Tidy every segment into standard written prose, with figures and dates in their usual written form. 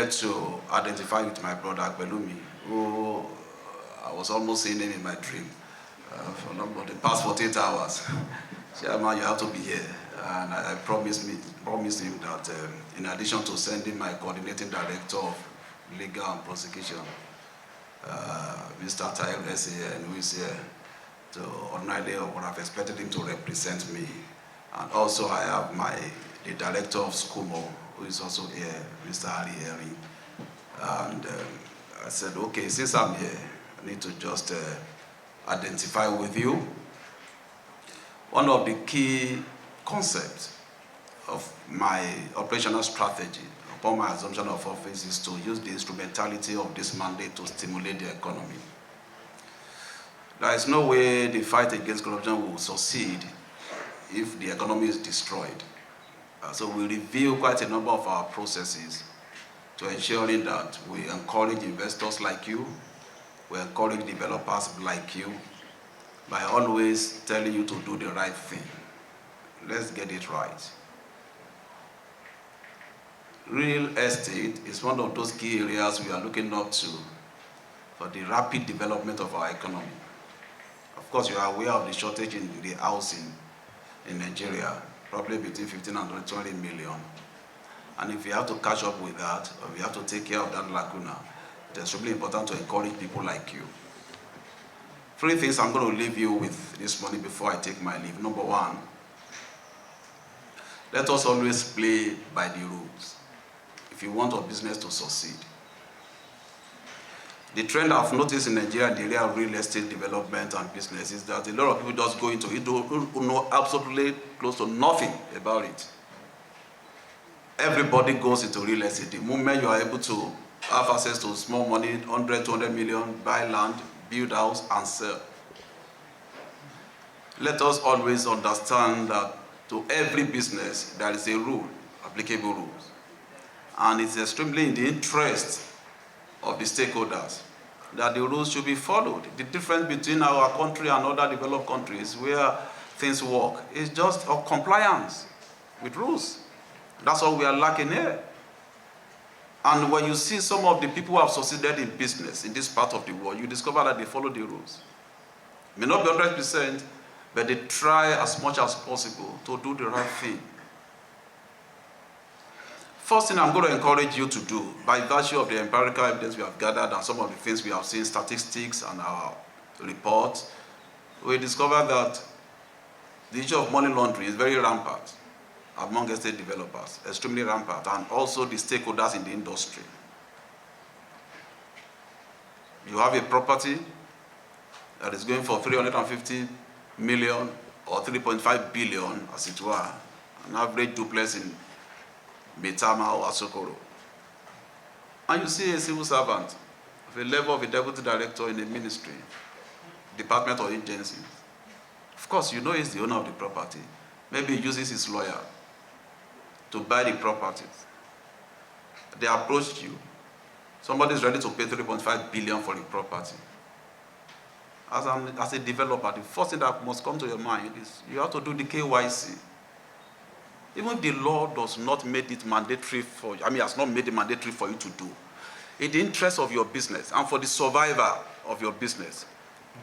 get to identify with my brother Belumi, who I was almost seeing him in my dream for the past 48 hours. Chairman, you have to be here. And I promised him that in addition to sending my coordinating director of legal and prosecution, Mr. Tayo SAN, who is here, so ordinarily I would have expected him to represent me. And also I have the director of SCUMO, who is also here, Mr. Ali Eri. And I said, okay, since I'm here, I need to just identify with you. One of the key concepts of my operational strategy upon my assumption of office is to use the instrumentality of this mandate to stimulate the economy. There is no way the fight against corruption will succeed if the economy is destroyed. So we review quite a number of our processes to ensuring that we encourage investors like you, we encourage developers like you, by always telling you to do the right thing. Let's get it right. Real estate is one of those key areas we are looking up to for the rapid development of our economy. Of course, you are aware of the shortage in the housing in Nigeria, probably between 15 and 20 million. And if we have to catch up with that, or we have to take care of that lacuna, it's really important to encourage people like you. 3 things I'm going to leave you with this morning before I take my leave. Number 1, let us always play by the rules if you want our business to succeed. The trend I've noticed in Nigeria in the area of real estate development and business is that a lot of people just go into it who know absolutely close to nothing about it. Everybody goes into real estate. The moment you are able to have access to small money, 100, 200 million, buy land, build house, and sell. Let us always understand that to every business there is a rule, applicable rules. And it's extremely in the interest of the stakeholders that the rules should be followed. The difference between our country and other developed countries where things work is just of compliance with rules. That's all we are lacking here. And when you see some of the people who have succeeded in business in this part of the world, you discover that they follow the rules. It may not be 100%, but they try as much as possible to do the right thing. First thing I'm going to encourage you to do, by virtue of the empirical evidence we have gathered and some of the things we have seen, statistics and our reports, we discover that the issue of money laundering is very rampant among estate developers, extremely rampant, and also the stakeholders in the industry. You have a property that is going for 350 million or 3.5 billion, as it were, an average duplex in Betama or Asokoro. And you see a civil servant of the level of a deputy director in a ministry, department or agency. Of course, you know he's the owner of the property. Maybe he uses his lawyer to buy the properties. They approached you. Somebody is ready to pay 3.5 billion for the property. As a developer, the first thing that must come to your mind is you have to do the KYC. Even if the law does not make it mandatory for you, has not made it mandatory for you to do, in the interest of your business and for the survival of your business,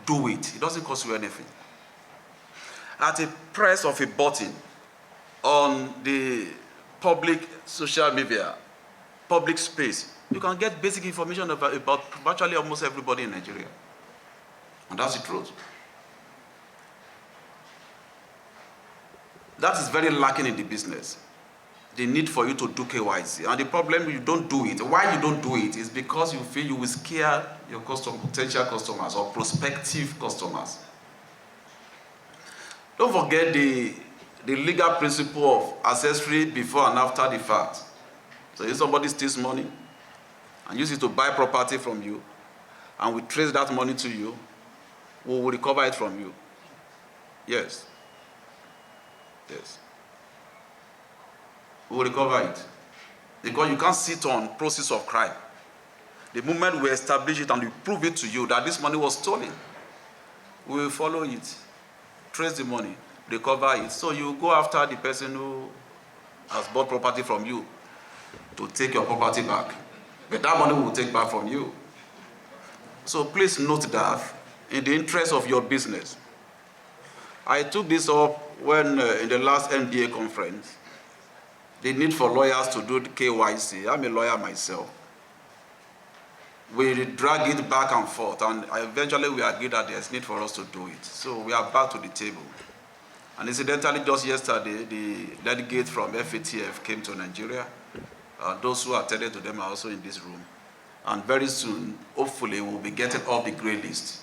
do it. It doesn't cost you anything. At a press of a button on the public social media, public space, you can get basic information about virtually almost everybody in Nigeria. And that's the truth. That is very lacking in the business. The need for you to do KYC. And the problem you don't do it, why you don't do it, is because you feel you will scare your potential customers or prospective customers. Don't forget the legal principle of accessory before and after the fact. So if somebody steals money and uses it to buy property from you, and we trace that money to you, we will recover it from you. Yes. Yes. We will recover it. Because you can't sit on process of crime. The moment we establish it and we prove it to you that this money was stolen, we will follow it, trace the money, recover it. So you go after the person who has bought property from you to take your property back. but that money will take back from you. So please note that in the interest of your business. I took this up when in the last MDA conference, the need for lawyers to do the KYC. I'm a lawyer myself. We drag it back and forth, and eventually we agreed that there's need for us to do it. So we are back to the table. And incidentally, just yesterday, the delegate from FATF came to Nigeria. Those who attended to them are also in this room. And very soon, hopefully, we'll be getting off the gray list.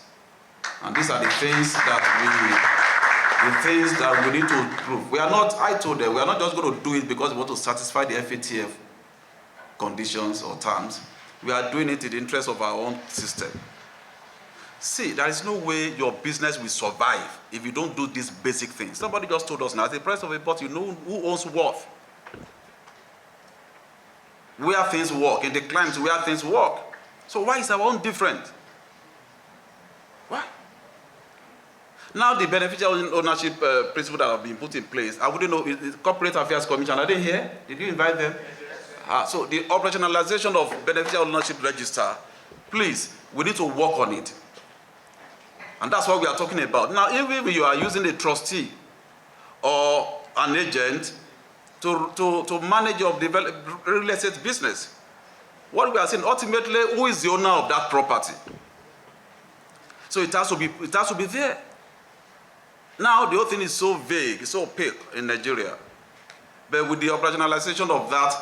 And these are the things that we need to improve. I told them, we are not just going to do it because we want to satisfy the FATF conditions or terms. We are doing it in the interest of our own system. See, there is no way your business will survive if you don't do these basic things. Somebody just told us now, at the price of a pot, you know who owns what. Where things work, in the clients where things work. So why is our own different? Why? Now the beneficial ownership principle that have been put in place, I wouldn't know, is Corporate Affairs Commission, are they here? Did you invite them? So the operationalization of beneficial ownership register, please, we need to work on it. And that's what we are talking about. Now, even if you are using a trustee or an agent to manage your real estate business, what we are saying, ultimately, who is the owner of that property? So it has to be there. Now, the whole thing is so vague, so opaque in Nigeria. But with the operationalization of that,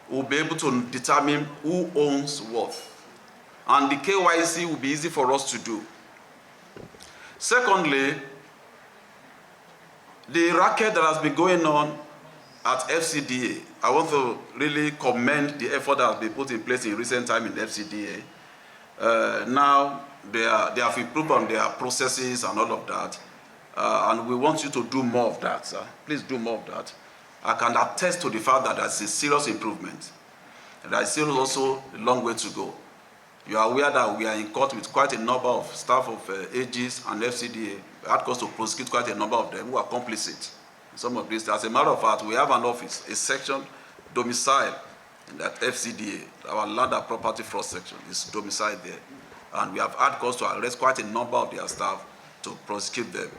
we'll be able to determine who owns what. And the KYC will be easy for us to do. Secondly, the racket that has been going on at FCDA, I want to really commend the effort that has been put in place in recent time in the FCDA. Now, they have improved on their processes and all of that. And we want you to do more of that, sir. Please do more of that. I can attest to the fact that there's a serious improvement. And there is still also a long way to go. You are aware that we are in court with quite a number of staff of AGs and FCDA. We had cause to prosecute quite a number of them who are complicit in some of this. As a matter of fact, we have an office, a section, domicile in that FCDA, our Land and Property Fraud section is domiciled there. And we have had cause to arrest quite a number of their staff to prosecute them.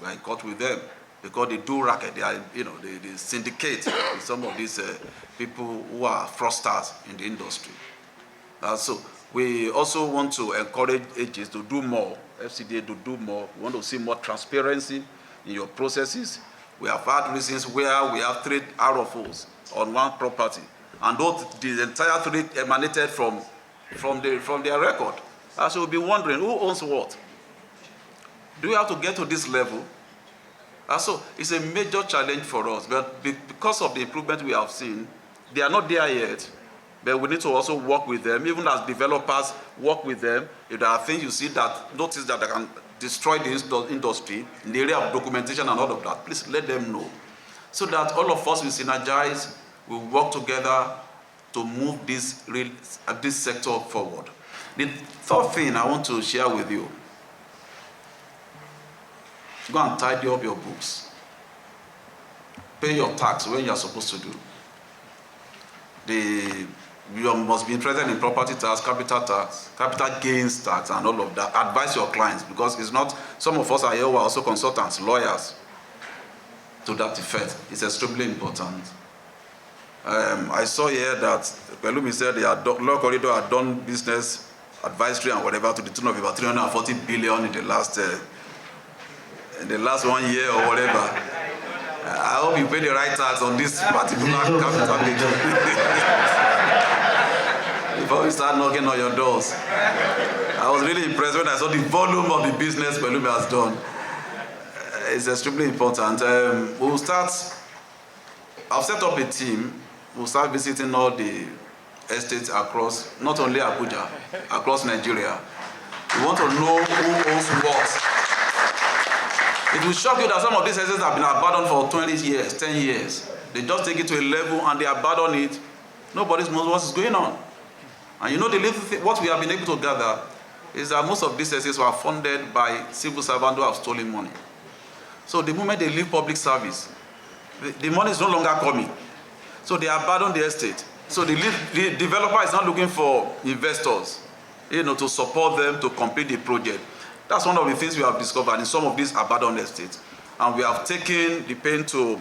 We are in court with them because they do racket. They are, they syndicate with some of these people who are fraudsters in the industry. So we also want to encourage AGs to do more, FCDA to do more. We want to see more transparency in your processes. We have had reasons where we have 3 RFOs on one property, and the entire 3 emanated from their record. So we'll be wondering who owns what. Do we have to get to this level? So it's a major challenge for us, but because of the improvement we have seen, they are not there yet. But we need to also work with them, even as developers work with them. If there are things you see notice that they can destroy the industry in the area of documentation and all of that, please let them know. So that all of us will synergize, will work together to move this sector forward. The third thing I want to share with you, go and tidy up your books. Pay your tax when you are supposed to do. You must be interested in property tax, capital gains tax, and all of that. Advise your clients, because it's not, some of us are here who are also consultants, lawyers, to that effect. It's extremely important. I saw here that Pelumi said Law Corridor had done business advisory and whatever to the tune of about 340 billion in the last 1 year or whatever. I hope you pay the right tax on this particular capital gain. Before we start knocking on your doors. I was really impressed when I saw the volume of the business Pelumi has done. It's extremely important. We'll start, I've set up a team. We'll start visiting all the estates across, not only Abuja, across Nigeria. We want to know who owns what. It will shock you that some of these estates have been abandoned for 20 years, 10 years. They just take it to a level and they abandon it. Nobody knows what is going on. And you know, what we have been able to gather is that most of these estates were funded by civil servants who have stolen money. So the moment they leave public service, the money is no longer coming. So they abandon the estate. So the developer is not looking for investors, to support them to complete the project. That's one of the things we have discovered in some of these abandoned estates. And we have taken the pain to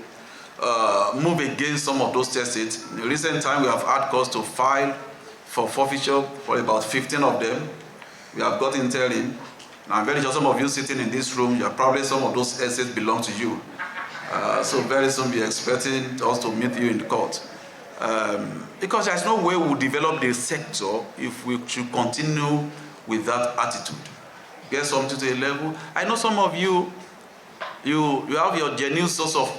move against some of those estates. In recent time, we have had cause to file for forfeiture for about 15 of them. We have got interim. Now, I'm very sure some of you sitting in this room, you are probably some of those estates belong to you. So very soon be expecting us to meet you in court. Because there's no way we'll develop the sector if we should continue with that attitude. Get something to a level. I know some of you, you have your genuine source of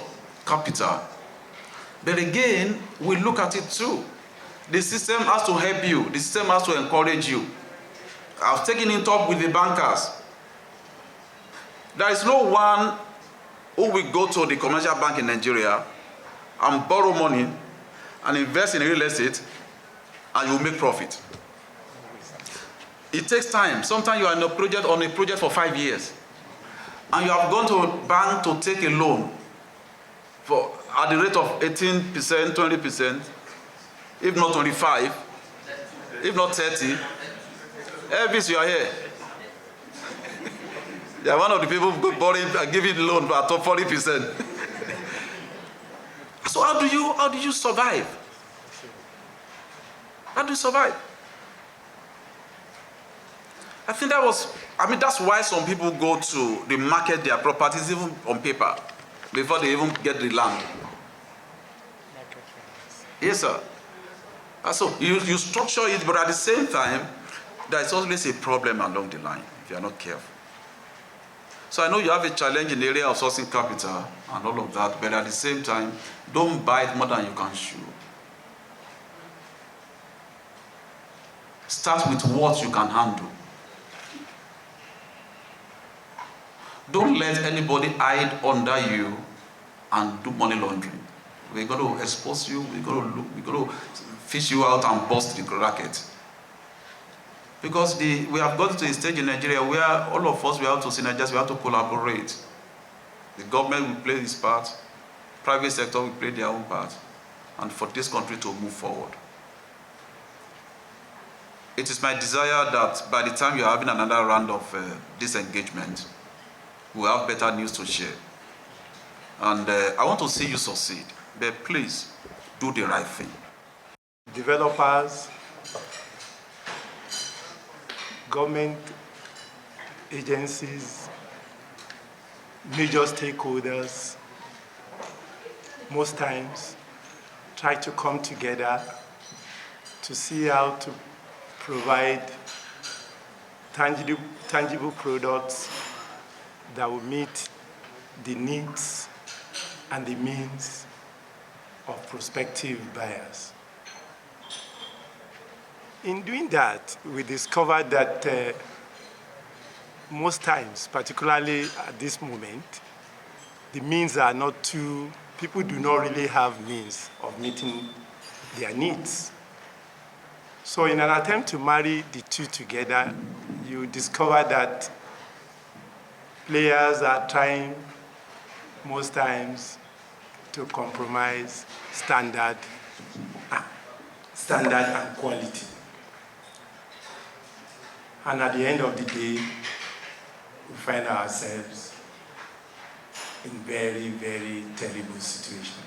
capital. But again, we look at it too. The system has to help you. The system has to encourage you. I've taken it up with the bankers. There is no one who will go to the commercial bank in Nigeria and borrow money and invest in real estate and you will make profit. It takes time. Sometimes you are on a project for 5 years and you have gone to a bank to take a loan at the rate of 18%, 20%, if not 25, if not 30. Elvis, you are here. You are one of the people who borrowing and giving loan at 40%. So how do you survive? How do you survive? I think that's why some people go to the market their properties even on paper before they even get the land. Yes, sir. So you structure it, but at the same time, there is always a problem along the line if you are not careful. So I know you have a challenge in the area of sourcing capital and all of that, but at the same time, don't bite more than you can chew. Start with what you can handle. Don't let anybody hide under you and do money laundering. We're going to expose you, we're going to fish you out and bust the racket. Because we have gotten to a stage in Nigeria where all of us, we have to synergize, we have to collaborate. The government will play its part, private sector will play their own part, and for this country to move forward. It is my desire that by the time you're having another round of this engagement, we'll have better news to share. And I want to see you succeed, but please do the right thing. Developers, government agencies, major stakeholders, most times try to come together to see how to provide tangible products that will meet the needs and the means of prospective buyers. In doing that, we discovered that most times, particularly at this moment, the means are not too, people do not really have means of meeting their needs. So in an attempt to marry the two together, you discover that players are trying most times to compromise standard and quality. And at the end of the day, we find ourselves in very, very terrible situation.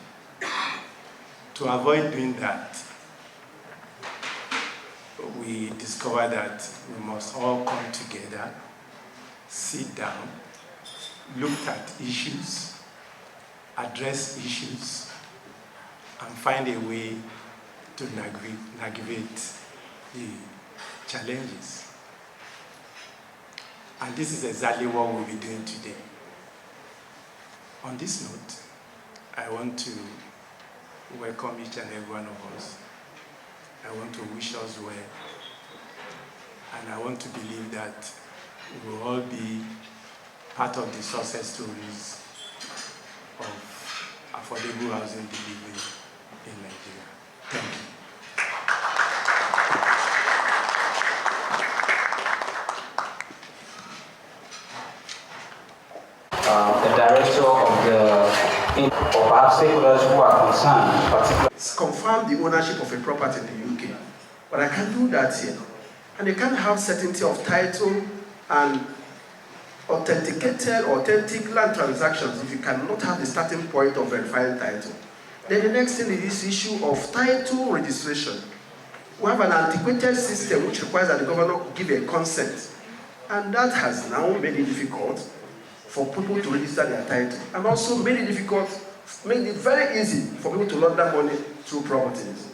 To avoid doing that, we discovered that we must all come together, sit down, look at issues, address issues, and find a way to navigate the challenges. And this is exactly what we'll be doing today. On this note, I want to welcome each and every one of us. I want to wish us well. And I want to believe that we will all be part of the success stories of affordable housing delivery in Nigeria. Thank you. The director of our stakeholders who are concerned, particularly confirm the ownership of a property in the UK, but I can't do that here. And you can't have certainty of title and authentic land transactions if you cannot have the starting point of verifying title. Then the next thing is this issue of title registration. We have an antiquated system which requires that the governor give a consent. And that has now made it difficult for people to register their title. And also made it very easy for people to launder money through properties.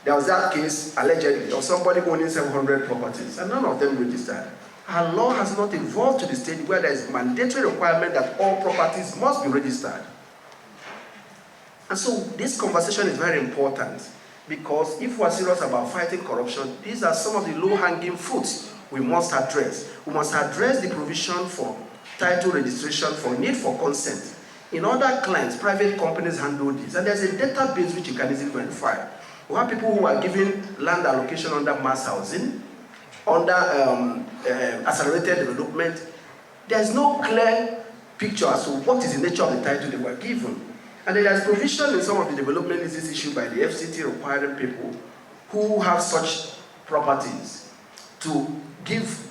There was that case, allegedly, of somebody owning 700 properties, and none of them registered. Our law has not evolved to the stage where there is mandatory requirement that all properties must be registered. And so this conversation is very important, because if we're serious about fighting corruption, these are some of the low-hanging fruits we must address. We must address the provision for title registration, for need for consent. In other clients, private companies handle this, and there's a database which you can easily verify. We have people who are given land allocation under mass housing, under accelerated development. There's no clear picture as to what is the nature of the title they were given. And then there's provision in some of the development leases issued by the FCT requiring people who have such properties to give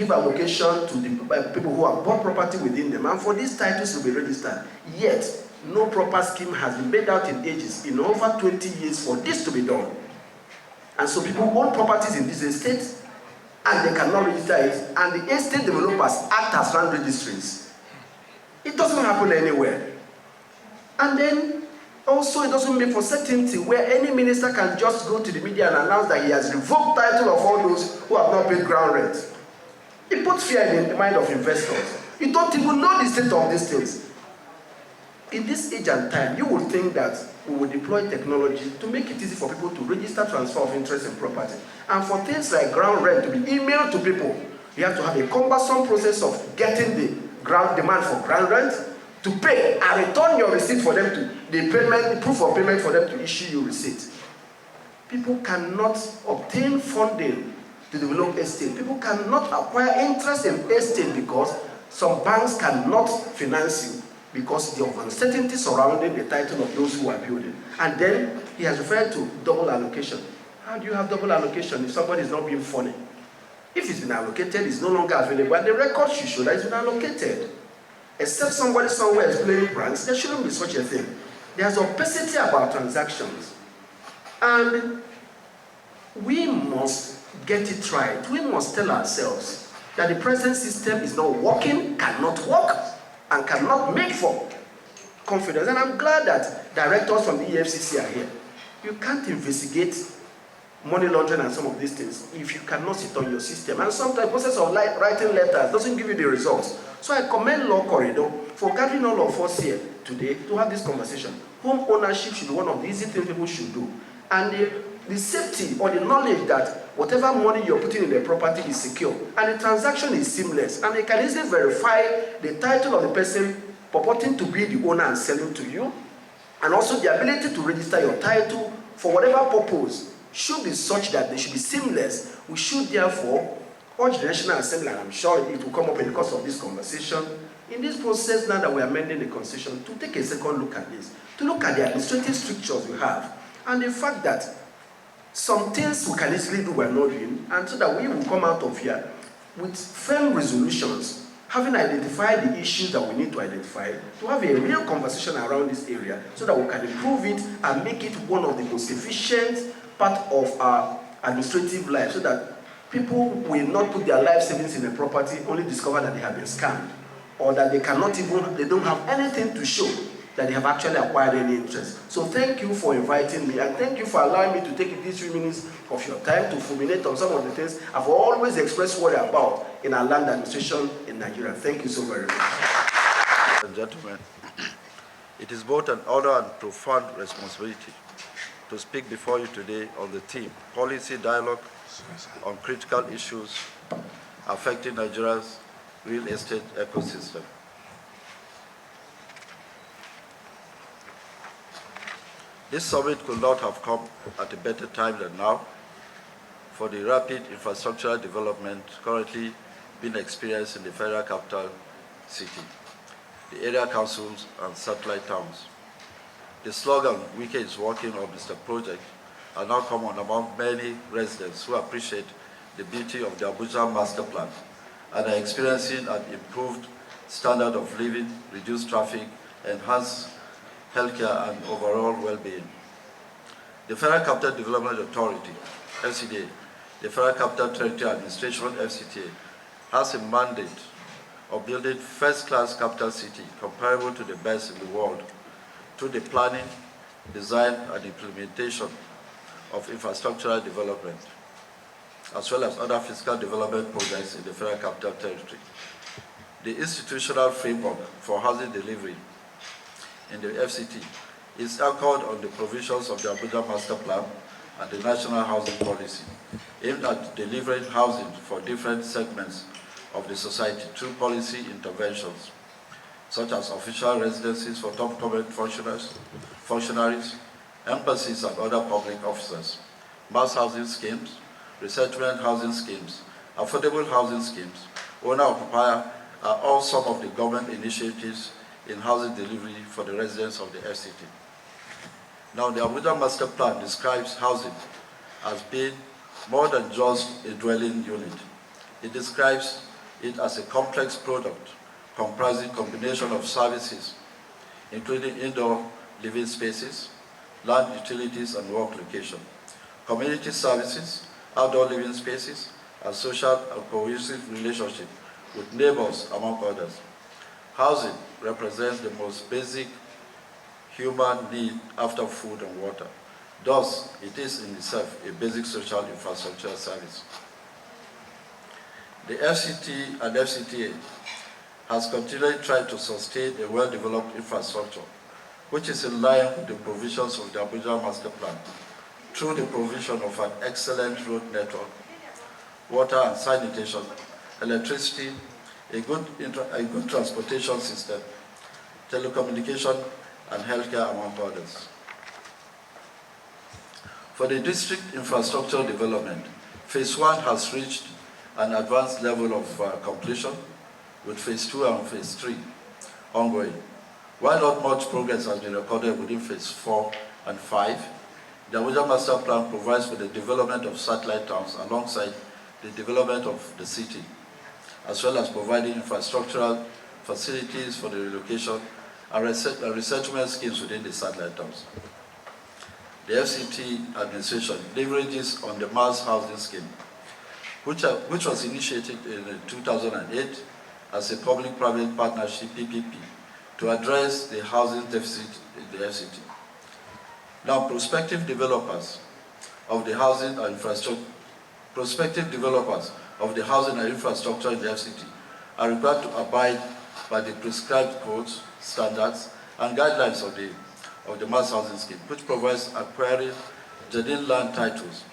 allocation to the people who have bought property within them, and for these titles to be registered. Yet, no proper scheme has been made out in ages, in over 20 years, for this to be done. And so people own properties in these estates, and they cannot register it, and the estate developers act as land registries. It doesn't happen anywhere. And then, also, it doesn't make for certainty where any minister can just go to the media and announce that he has revoked title of all those who have not paid ground rent. It puts fear in the mind of investors. You don't even know the state of these things. In this age and time, you would think that we will deploy technology to make it easy for people to register transfer of interest in property. And for things like ground rent to be emailed to people, you have to have a cumbersome process of getting the demand for ground rent, to pay and return your receipt for them to, the proof of payment for them to issue you receipt. People cannot obtain funding to develop estate. People cannot acquire interest in estate because some banks cannot finance you because of uncertainty surrounding the title of those who are building. And then he has referred to double allocation. How do you have double allocation if somebody is not being funny? If it's been allocated, it's no longer available, and the record should show that it's been allocated. Except somebody somewhere is playing pranks, there shouldn't be such a thing. There's opacity about transactions. And we must get it right. We must tell ourselves that the present system is not working, cannot work, and cannot make for confidence. And I'm glad that directors from the EFCC are here. You can't investigate money laundering and some of these things if you cannot sit on your system. And sometimes the process of writing letters doesn't give you the results. So I commend Law Corridor for gathering all of us here today to have this conversation. Home ownership should be one of the easy things people should do. And the safety or the knowledge that whatever money you're putting in the property is secure and the transaction is seamless, and you can easily verify the title of the person purporting to be the owner and selling to you, and also the ability to register your title for whatever purpose should be such that they should be seamless. We should therefore urge the National Assembly, and I'm sure it will come up in the course of this conversation, in this process now that we are amending the Constitution, to take a second look at this, to look at the administrative strictures we have, and the fact that some things we can easily do we're not doing, and so that we will come out of here with firm resolutions, having identified the issues that we need to identify, to have a real conversation around this area, so that we can improve it and make it one of the most efficient part of our administrative life, so that people will not put their life savings in a property, only discover that they have been scammed, or that they don't have anything to show that they have actually acquired any interest. So thank you for inviting me, and thank you for allowing me to take these 3 minutes of your time to fulminate on some of the things I've always expressed worry about in our land administration in Nigeria. Thank you so very much. Ladies and gentlemen, it is both an honor and profound responsibility to speak before you today on the theme, Policy Dialogue on Critical Issues Affecting Nigeria's Real Estate Ecosystem. This summit could not have come at a better time than now for the rapid infrastructural development currently being experienced in the federal capital city, the area councils, and satellite towns. The slogan, Wike is working on Mr. Project, are now common among many residents who appreciate the beauty of the Abuja Master Plan and are experiencing an improved standard of living, reduced traffic, enhanced healthcare and overall well-being. The Federal Capital Development Authority, FCDA, the Federal Capital Territory Administration, FCTA, has a mandate of building first-class capital city comparable to the best in the world through the planning, design, and implementation of infrastructural development, as well as other fiscal development projects in the Federal Capital Territory. The institutional framework for housing delivery in the FCT is anchored on the provisions of the Abuja Master Plan and the National Housing Policy, aimed at delivering housing for different segments of the society through policy interventions, such as official residencies for top government functionaries, embassies and other public officers, mass housing schemes, resettlement housing schemes, affordable housing schemes, owner-occupier are all some of the government initiatives in housing delivery for the residents of the FCT. Now, the Abuja Master Plan describes housing as being more than just a dwelling unit. It describes it as a complex product comprising combination of services, including indoor living spaces, land utilities and work location, community services, outdoor living spaces, and social and cohesive relationship with neighbors, among others. Housing represents the most basic human need after food and water. Thus, it is in itself a basic social infrastructure service. The FCT and FCTA has continually tried to sustain a well-developed infrastructure, which is in line with the provisions of the Abuja Master Plan, through the provision of an excellent road network, water and sanitation, electricity, a good transportation system, telecommunication, and healthcare, among others. For the district infrastructure development, Phase 1 has reached an advanced level of completion, with Phase 2 and Phase 3 ongoing. While not much progress has been recorded within Phase 4 and 5, the Abuja Master Plan provides for the development of satellite towns alongside the development of the city, as well as providing infrastructural facilities for the relocation and resettlement schemes within the satellite towns. The FCT administration leverages on the mass housing scheme, which was initiated in 2008 as a public-private partnership, PPP, to address the housing deficit in the FCT. Now, prospective developers of the housing and infrastructure in the FCT are required to abide by the prescribed codes, standards, and guidelines of the mass housing scheme, which provides acquiring genuine land titles,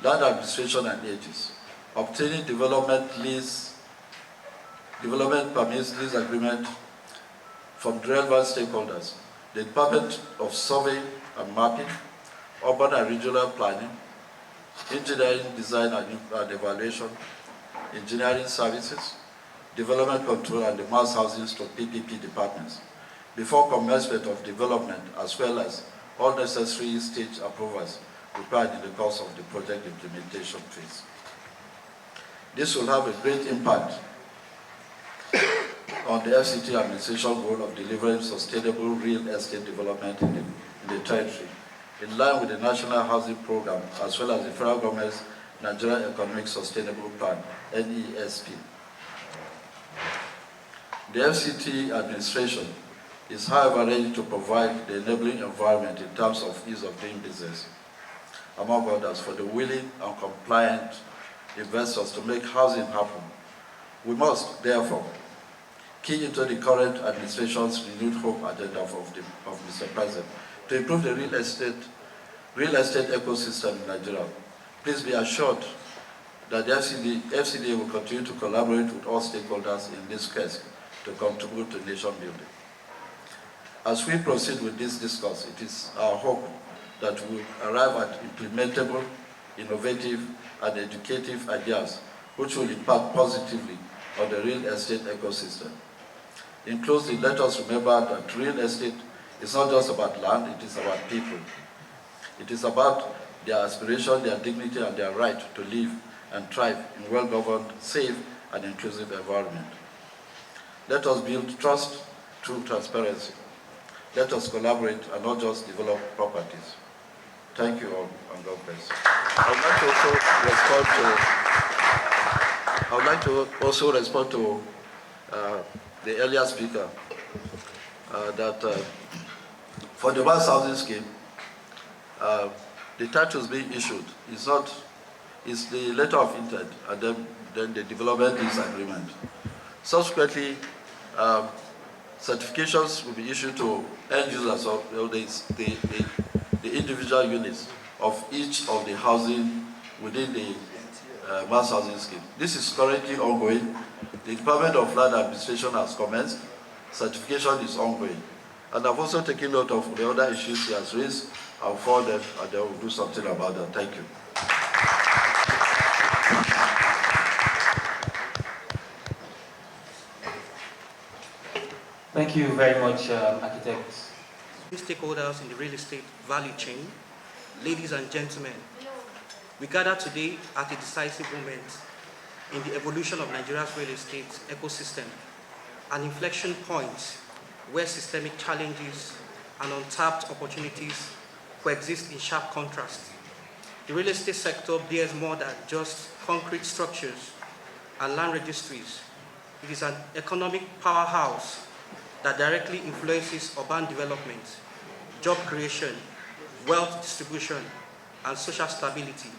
land administration and ages, obtaining development permits, lease agreement from relevant stakeholders, the Department of Survey and Mapping, Urban and Regional Planning, Engineering, Design and Evaluation, Engineering Services, Development Control, and the Mass Housing PPP departments, before commencement of development, as well as all necessary stage approvals required in the course of the project implementation phase. This will have a great impact on the FCT administration goal of delivering sustainable real estate development in the territory, in line with the National Housing Program, as well as the federal government's Nigeria Economic Sustainable Plan, NESP. The FCT administration is, however, ready to provide the enabling environment in terms of ease of doing business, among others, for the willing and compliant investors to make housing happen. We must, therefore, key into the current administration's renewed hope agenda of Mr. President to improve the real estate ecosystem in Nigeria. Please be assured that the FCDA will continue to collaborate with all stakeholders in this quest to contribute to nation building. As we proceed with this discourse, it is our hope that we will arrive at implementable, innovative, and educative ideas which will impact positively on the real estate ecosystem. In closing, let us remember that real estate It's not just about land, it is about people. It is about their aspiration, their dignity, and their right to live and thrive in a well-governed, safe, and inclusive environment. Let us build trust through transparency. Let us collaborate and not just develop properties. Thank you all, and God bless. I would like to also respond to the earlier speaker that for the mass housing scheme, the titles being issued is the letter of intent and then the development lease agreement. Subsequently, certifications will be issued to end users of the individual units of each of the housing within the mass housing scheme. This is currently ongoing. The Department of Land Administration has commenced. Certification is ongoing. And I've also taken note of the other issues he has raised. I'll forward them and then we'll do something about that. Thank you. Thank you very much, architects. Stakeholders in the real estate value chain, ladies and gentlemen, we gather today at a decisive moment in the evolution of Nigeria's real estate ecosystem, an inflection point where systemic challenges and untapped opportunities coexist in sharp contrast. The real estate sector bears more than just concrete structures and land registries. It is an economic powerhouse that directly influences urban development, job creation, wealth distribution, and social stability.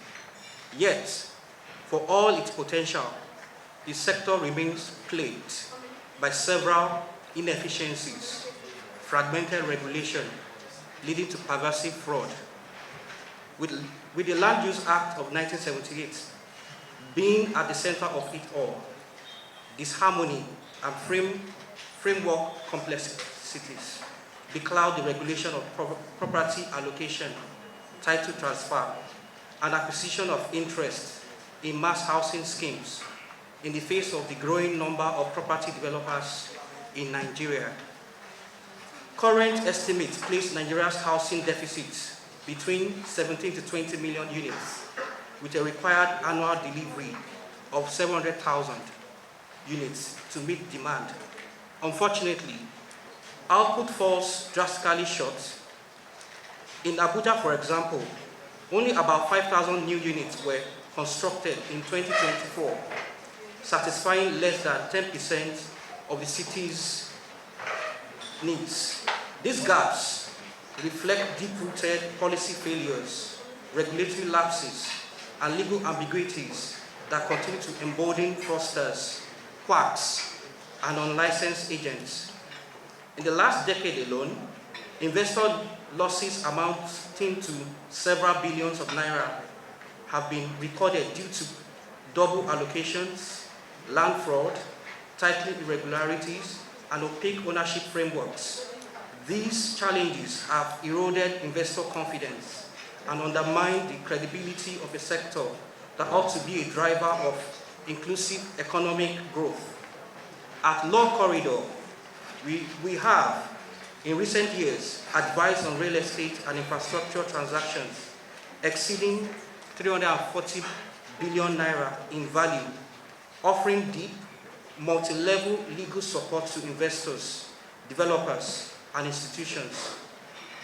Yet, for all its potential, the sector remains plagued by several inefficiencies, fragmented regulation leading to pervasive fraud. With the Land Use Act of 1978 being at the center of it all, disharmony and framework complexities becloud the regulation of property allocation, title transfer, and acquisition of interest in mass housing schemes in the face of the growing number of property developers in Nigeria. Current estimates place Nigeria's housing deficit between 17 to 20 million units, with a required annual delivery of 700,000 units to meet demand. Unfortunately, output falls drastically short. In Abuja, for example, only about 5,000 new units were constructed in 2024, satisfying less than 10% of the city's needs. These gaps reflect deep-rooted policy failures, regulatory lapses, and legal ambiguities that continue to embolden fraudsters, quacks, and unlicensed agents. In the last decade alone, investor losses amounting to several billions of naira have been recorded due to double allocations, land fraud, title irregularities, and opaque ownership frameworks. These challenges have eroded investor confidence and undermined the credibility of a sector that ought to be a driver of inclusive economic growth. At Law Corridor, we have, in recent years, advised on real estate and infrastructure transactions exceeding 340 billion naira in value, offering deep, multi-level legal support to investors, developers, and institutions.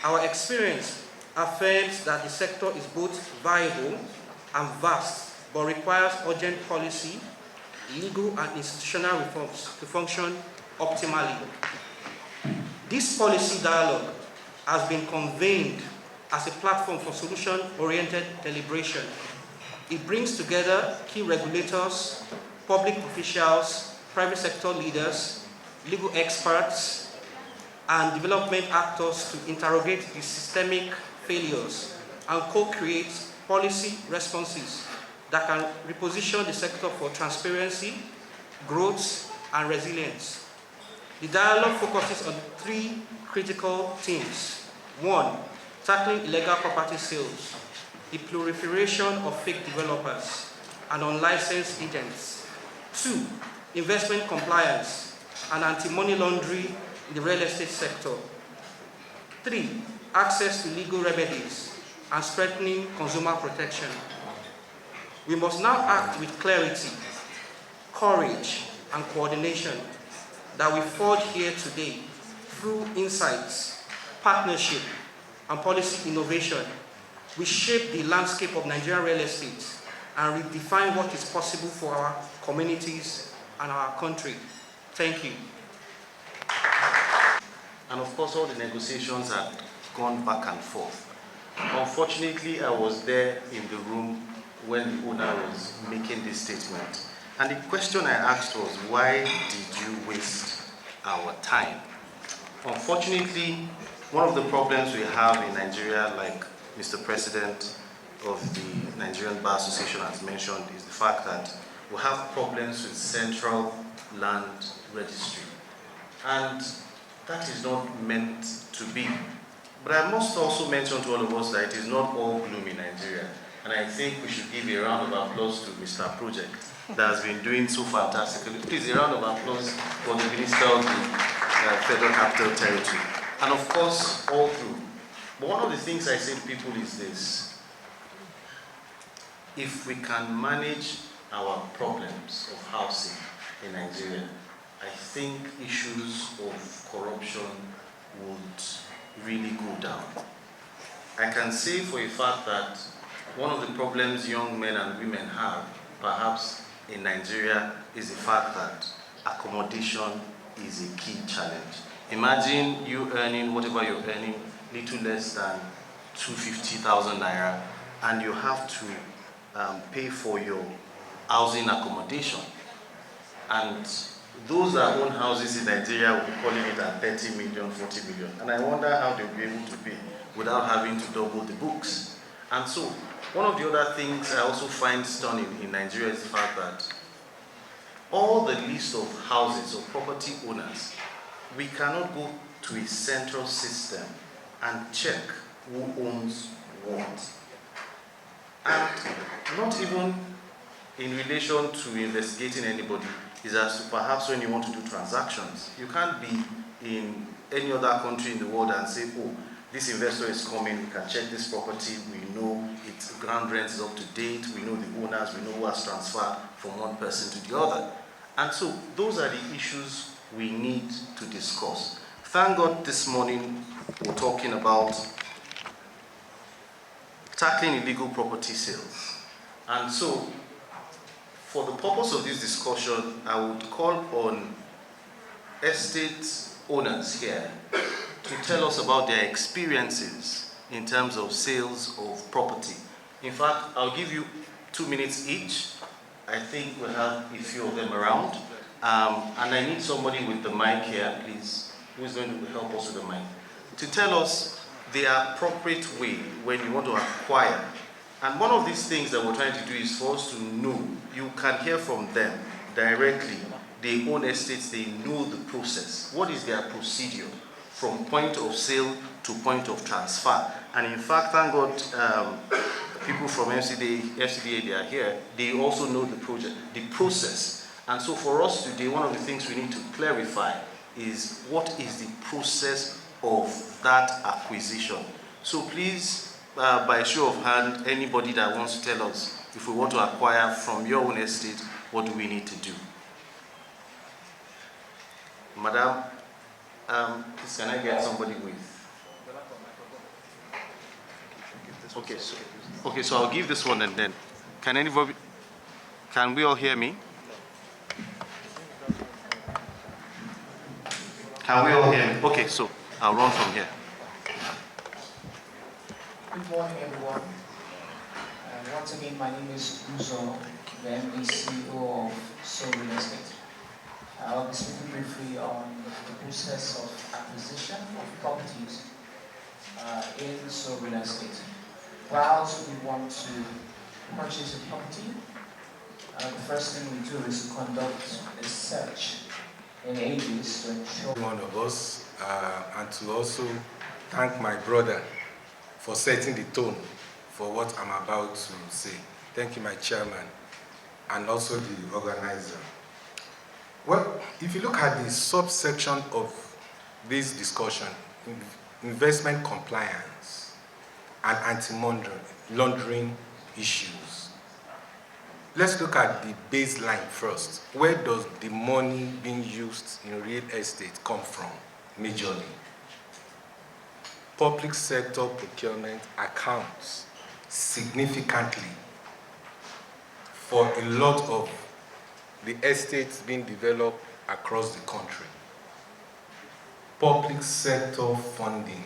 Our experience affirms that the sector is both viable and vast, but requires urgent policy, legal, and institutional reforms to function optimally. This policy dialogue has been convened as a platform for solution-oriented deliberation. It brings together key regulators, public officials, private sector leaders, legal experts, and development actors to interrogate the systemic failures and co-create policy responses that can reposition the sector for transparency, growth, and resilience. The dialogue focuses on three critical themes. One, tackling illegal property sales, the proliferation of fake developers and unlicensed agents. Two, investment compliance and anti-money laundering in the real estate sector. 3, access to legal remedies and strengthening consumer protection. We must now act with clarity, courage, and coordination that we forge here today through insights, partnership, and policy innovation. We shape the landscape of Nigerian real estate and redefine what is possible for our communities and our country. Thank you. And of course, all the negotiations had gone back and forth. Unfortunately, I was there in the room when the owner was making this statement. And the question I asked was, why did you waste our time? Unfortunately, one of the problems we have in Nigeria, like Mr. President of the Nigerian Bar Association has mentioned, is the fact that we have problems with central land registry. And that is not meant to be. But I must also mention to all of us that it is not all gloom in Nigeria. And I think we should give a round of applause to Mr. Project that has been doing so fantastically. Please, a round of applause for the Minister of the Federal Capital Territory. And of course, all through. But one of the things I say to people is this: if we can manage our problems of housing in Nigeria, I think issues of corruption would really go down. I can say for a fact that one of the problems young men and women have, perhaps in Nigeria, is the fact that accommodation is a key challenge. Imagine you earning whatever you're earning, little less than 250,000 naira, and you have to pay for your housing accommodation. And those that own houses in Nigeria will be calling it at 30 million, 40 million. And I wonder how they'll be able to pay without having to double the books. And so, one of the other things I also find stunning in Nigeria is the fact that all the list of houses or property owners, we cannot go to a central system and check who owns what. And not even in relation to investigating anybody, is as to perhaps when you want to do transactions, you can't be in any other country in the world and say, oh, this investor is coming, we can check this property, we know its ground rent is up to date, we know the owners, we know who has transferred from one person to the other. And so those are the issues we need to discuss. Thank God this morning we're talking about tackling illegal property sales. And so for the purpose of this discussion, I would call on estate owners here to tell us about their experiences in terms of sales of property. In fact, I'll give you 2 minutes each. I think we'll have a few of them around. And I need somebody with the mic here, please, who is going to help us with the mic, to tell us the appropriate way when you want to acquire. And one of these things that we're trying to do is for us to know, you can hear from them directly. They own estates, they know the process. What is their procedure from point of sale to point of transfer? And in fact, thank God, people from FCDA, they are here. They also know the process. And so for us today, one of the things we need to clarify is what is the process of that acquisition. So please, by a show of hand, anybody that wants to tell us, if we want to acquire from your own estate, what do we need to do? Madam, please can I get somebody with? Okay, so I'll give this one and then, can we all hear me? Can we all hear me? Okay, so I'll run from here. Good morning, everyone. Once again, my name is Uzo, the MD CEO of So Real Estate. I'll be speaking briefly on the process of acquisition of properties in So Real Estate. Whilst we want to purchase a property, the first thing we do is to conduct a search in ages to ensure one of us, and to also thank my brother for setting the tone for what I'm about to say. Thank you, my chairman, and also the organizer. Well, if you look at the subsection of this discussion, investment compliance, and anti-laundering issues. Let's look at the baseline first. Where does the money being used in real estate come from, majorly? Public sector procurement accounts significantly for a lot of the estates being developed across the country. Public sector funding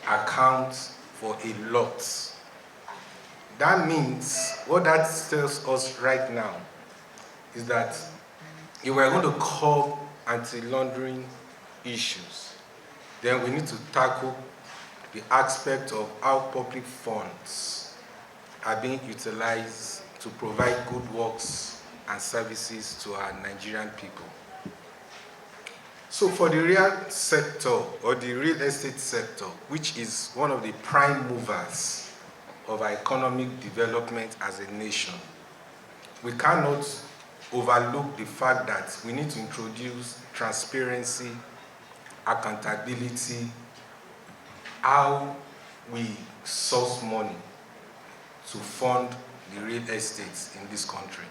accounts for a lot. That means, what that tells us right now is that if we're going to curb anti-laundering issues, then we need to tackle the aspect of how public funds are being utilized to provide good works and services to our Nigerian people. So for the real sector, or the real estate sector, which is one of the prime movers of our economic development as a nation, we cannot overlook the fact that we need to introduce transparency, accountability, how we source money to fund the real estates in this country.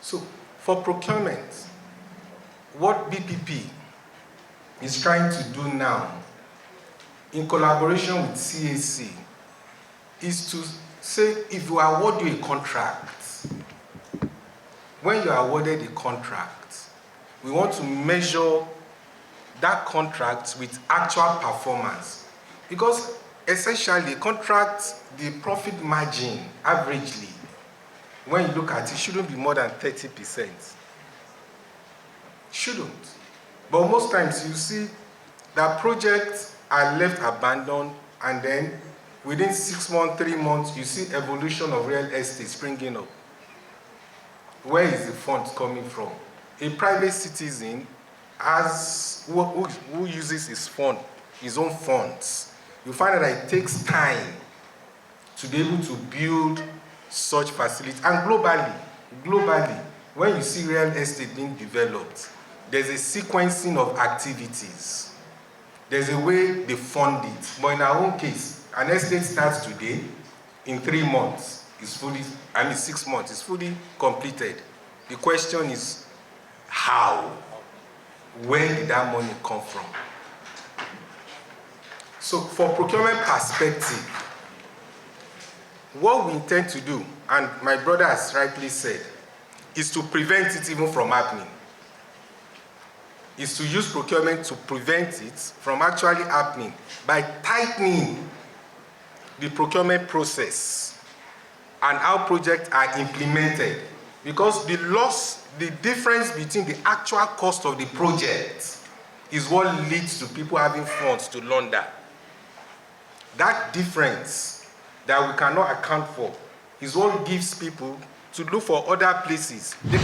So for procurement, what BPP is trying to do now, in collaboration with CAC, is to say, if you award you a contract, when you are awarded a contract, we want to measure that contract with actual performance. Because essentially, contract, the profit margin, averagely, when you look at it, shouldn't be more than 30%. Shouldn't. But most times you see that projects are left abandoned, and then within 6 months, 3 months, you see evolution of real estate springing up. Where is the funds coming from? A private citizen has, who uses his own funds. You find that it takes time to be able to build such facilities. And globally, when you see real estate being developed, there's a sequencing of activities. There's a way they fund it. But in our own case, an estate starts today, in 3 months, it's fully, 6 months, it's fully completed. The question is, how? Where did that money come from? So for procurement perspective, what we intend to do, and my brother has rightly said, is to prevent it even from happening. Is to use procurement to prevent it from actually happening by tightening the procurement process and how projects are implemented. Because the difference between the actual cost of the project is what leads to people having funds to launder. That difference that we cannot account for is what gives people to look for other places. They